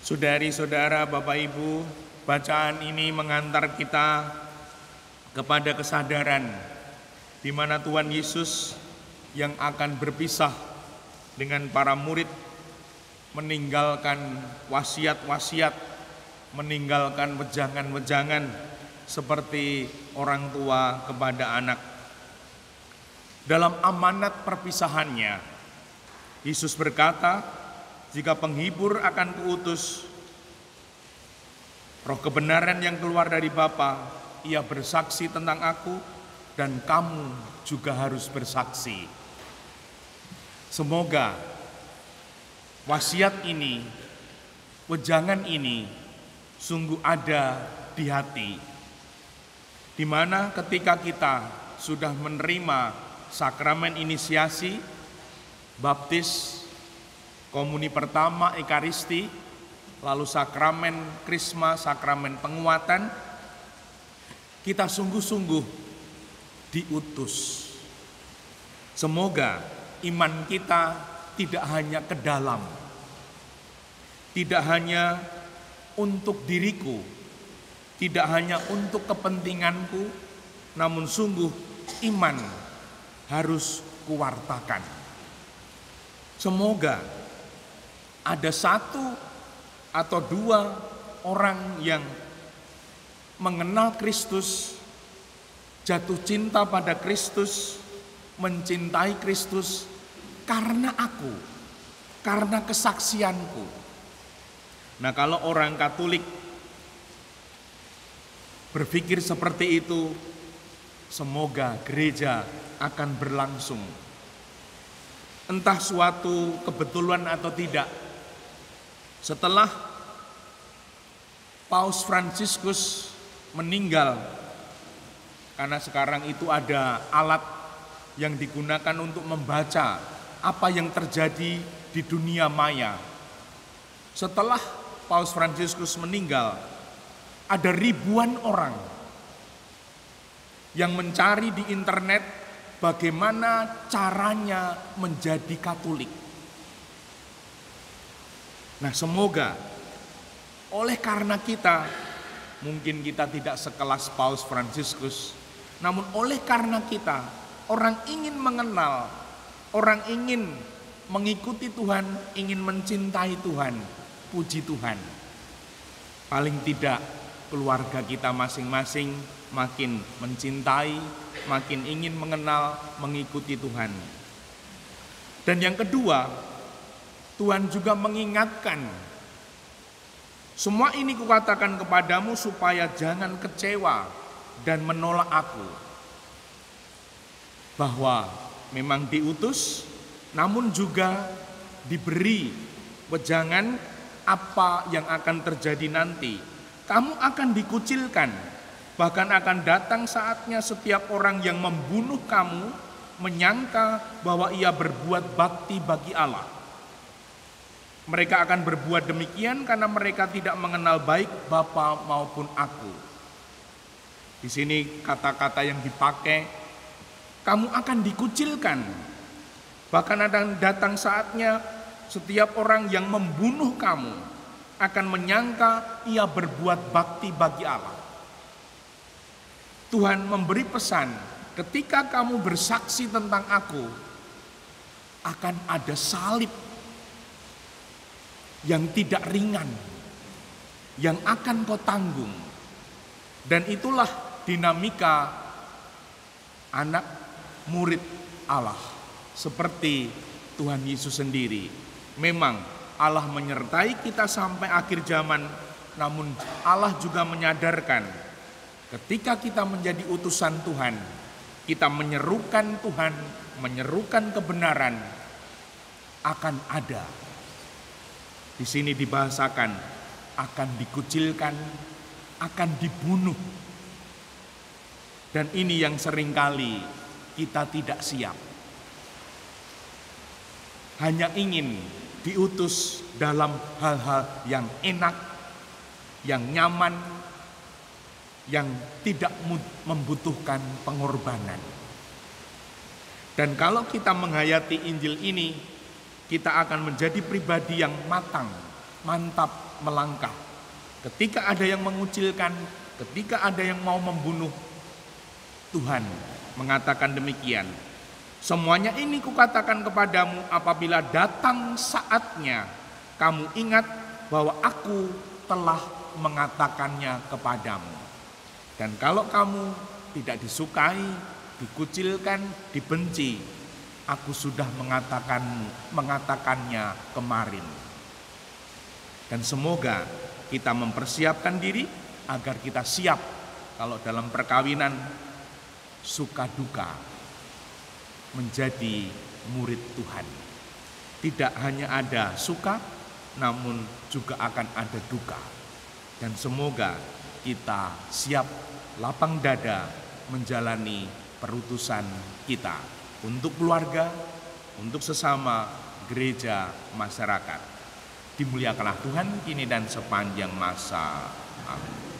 Saudari-saudara, Bapak Ibu, bacaan ini mengantar kita kepada kesadaran di mana Tuhan Yesus yang akan berpisah dengan para murid meninggalkan wasiat-wasiat, meninggalkan wejangan-wejangan seperti orang tua kepada anak. Dalam amanat perpisahannya, Yesus berkata, jika penghibur akan kuutus, roh kebenaran yang keluar dari Bapa, ia bersaksi tentang aku, dan kamu juga harus bersaksi. Semoga wasiat ini, wejangan ini sungguh ada di hati, di mana ketika kita sudah menerima sakramen inisiasi, baptis, komuni pertama, ekaristi, lalu sakramen krisma, sakramen penguatan, kita sungguh-sungguh diutus. Semoga iman kita tidak hanya ke dalam, tidak hanya untuk diriku, tidak hanya untuk kepentinganku, namun sungguh iman harus kuwartakan. Semoga ada satu atau dua orang yang mengenal Kristus, jatuh cinta pada Kristus, mencintai Kristus karena aku, karena kesaksianku. Nah, kalau orang Katolik berpikir seperti itu, semoga gereja akan berlangsung. Entah suatu kebetulan atau tidak, setelah Paus Fransiskus meninggal, karena sekarang itu ada alat yang digunakan untuk membaca apa yang terjadi di dunia maya. Setelah Paus Fransiskus meninggal, ada ribuan orang yang mencari di internet bagaimana caranya menjadi Katolik. Nah, semoga oleh karena kita, mungkin kita tidak sekelas Paus Fransiskus, namun oleh karena kita, orang ingin mengenal, orang ingin mengikuti Tuhan, ingin mencintai Tuhan, puji Tuhan. Paling tidak keluarga kita masing-masing makin mencintai, makin ingin mengenal, mengikuti Tuhan. Dan yang kedua, Tuhan juga mengingatkan, semua ini kukatakan kepadamu supaya jangan kecewa dan menolak aku. Bahwa memang diutus, namun juga diberi wejangan apa yang akan terjadi nanti. Kamu akan dikucilkan, bahkan akan datang saatnya setiap orang yang membunuh kamu menyangka bahwa ia berbuat bakti bagi Allah. Mereka akan berbuat demikian karena mereka tidak mengenal baik Bapa maupun aku. Di sini kata-kata yang dipakai, kamu akan dikucilkan. Bahkan akan datang saatnya setiap orang yang membunuh kamu akan menyangka ia berbuat bakti bagi Allah. Tuhan memberi pesan, ketika kamu bersaksi tentang aku, akan ada salib yang tidak ringan, yang akan kau tanggung. Dan itulah dinamika anak murid Allah, seperti Tuhan Yesus sendiri. Memang Allah menyertai kita sampai akhir zaman, namun Allah juga menyadarkan ketika kita menjadi utusan Tuhan, kita menyerukan Tuhan, menyerukan kebenaran, akan ada. Di sini dibahasakan akan dikucilkan, akan dibunuh. Dan ini yang seringkali kita tidak siap. Hanya ingin diutus dalam hal-hal yang enak, yang nyaman, yang tidak membutuhkan pengorbanan. Dan kalau kita menghayati Injil ini, kita akan menjadi pribadi yang matang, mantap, melangkah. Ketika ada yang mengucilkan, ketika ada yang mau membunuh, Tuhan mengatakan demikian. Semuanya ini kukatakan kepadamu apabila datang saatnya, kamu ingat bahwa aku telah mengatakannya kepadamu. Dan kalau kamu tidak disukai, dikucilkan, dibenci, aku sudah mengatakannya kemarin. Dan semoga kita mempersiapkan diri agar kita siap kalau dalam perkawinan suka duka menjadi murid Tuhan. Tidak hanya ada suka, namun juga akan ada duka. Dan semoga kita siap lapang dada menjalani perutusan kita untuk keluarga, untuk sesama, gereja, masyarakat. Dimuliakanlah Tuhan kini dan sepanjang masa. Amin.